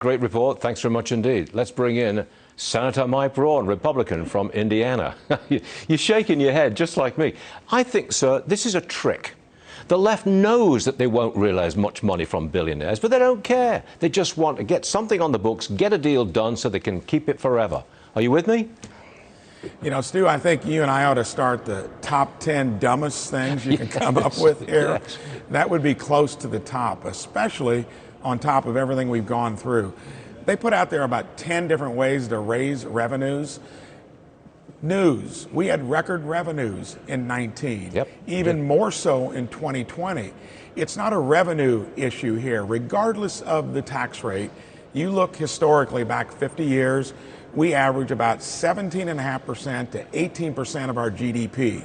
Great report. Thanks very much indeed. Let's bring in Senator Mike Braun, Republican from Indiana. You're shaking your head just like me. I think, sir, this is a trick. The left knows that they won't realize much money from billionaires, but they don't care. They just want to get something on the books, get a deal done so they can keep it forever. Are you with me? You know, Stu, I think you and I ought to start the top 10 dumbest things you can come up with here. Yes. That would be close to the top, especially on top of everything we've gone through. They put out there about 10 different ways to raise revenues. News, we had record revenues in 19, even more so in 2020. It's not a revenue issue here, regardless of the tax rate. You look historically back 50 years, we average about 17.5% to 18% of our GDP.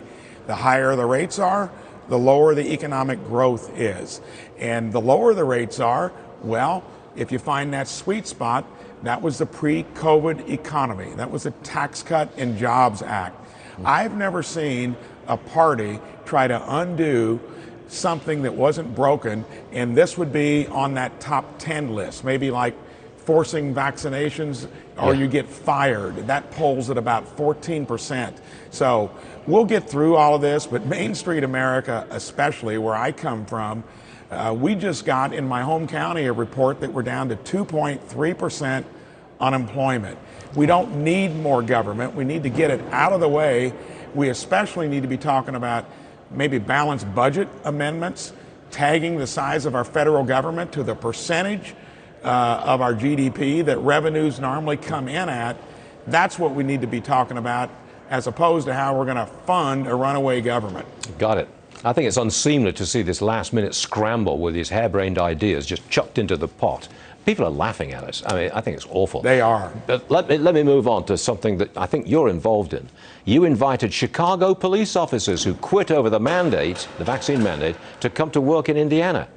The higher the rates are, the lower the economic growth is. And the lower the rates are, well, if you find that sweet spot, that was the pre-COVID economy. That was the Tax Cut and Jobs Act. I've never seen a party try to undo something that wasn't broken, and this would be on that top 10 list, maybe like forcing vaccinations or you get fired. That polls at about 14%. So we'll get through all of this, but Main Street America, especially where I come from, we just got in my home county a report that we're down to 2.3% unemployment. We don't need more government. We need to get it out of the way. We especially need to be talking about maybe balanced budget amendments, tagging the size of our federal government to the percentage of our GDP that revenues normally come in at. That's what we need to be talking about, as opposed to how we're going to fund a runaway government. Got it. I think it's unseemly to see this last-minute scramble with these harebrained ideas just chucked into the pot. People are laughing at us. I mean, I think it's awful. They are. But let me move on to something that I think you're involved in. You invited Chicago police officers who quit over the mandate, the vaccine mandate, to come to work in Indiana.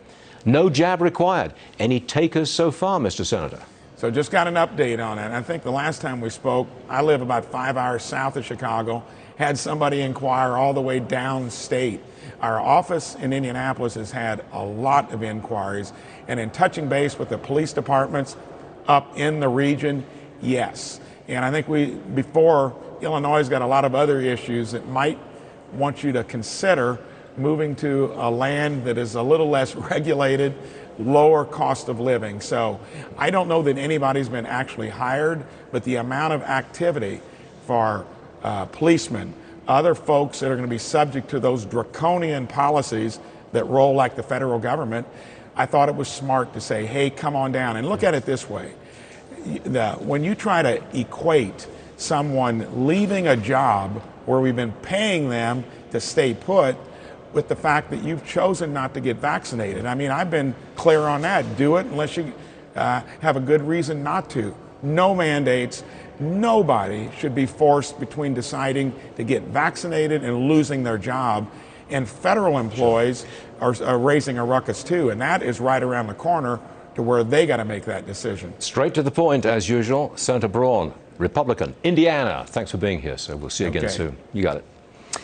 No jab required. Any takers so far, Mr. Senator? So just got an update on it. I think the last time we spoke, I live about 5 hours south of Chicago, had somebody inquire all the way downstate. Our office in Indianapolis has had a lot of inquiries, and in touching base with the police departments up in the region, yes. And I think before Illinois has got a lot of other issues that might want you to consider moving to a land that is a little less regulated, lower cost of living. So I don't know that anybody's been actually hired, but the amount of activity for policemen, other folks that are going to be subject to those draconian policies that roll like the federal government, I thought it was smart to say, hey, come on down. And look at it this way. When you try to equate someone leaving a job where we've been paying them to stay put with the fact that you've chosen not to get vaccinated. I mean, I've been clear on that. Do it unless you have a good reason not to. No mandates. Nobody should be forced between deciding to get vaccinated and losing their job. And federal employees are raising a ruckus too, and that is right around the corner to where they got to make that decision. Straight to the point, as usual. Senator Braun, Republican, Indiana. Thanks for being here, sir. We'll see you again soon. You got it.